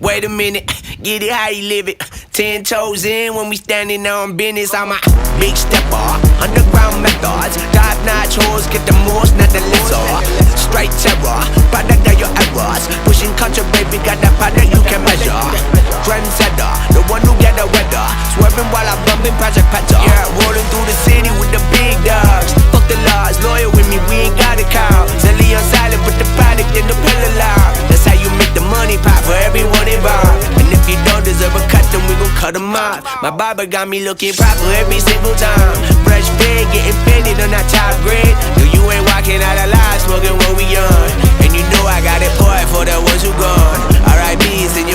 Wait a minute, get it how you live it. 10 toes in when we standing on business. I'm a big stepper, underground methods. Top-notch hoes, get the most, not the lesser. Straight terror, product of your errors. Pushing culture, baby, got that product you can measure. Trendsetter, the one who get the weather. Swerving while I'm bumping Project Petter. Yeah, rolling through the city with the big dogs. Fuck the laws, loyal with me, we ain't got a cow. Zelly on silent, put the product in the pillar loud. That's how you make the money pop for everyone involved. And if you don't deserve a cut, then we gon' cut them off. My barber got me looking proper every single time. Fresh fade, getting painted on that top grade. No, you ain't walking out alive, smoking what we on. And you know I got it poured for the ones who gone. R.I.P.'s in your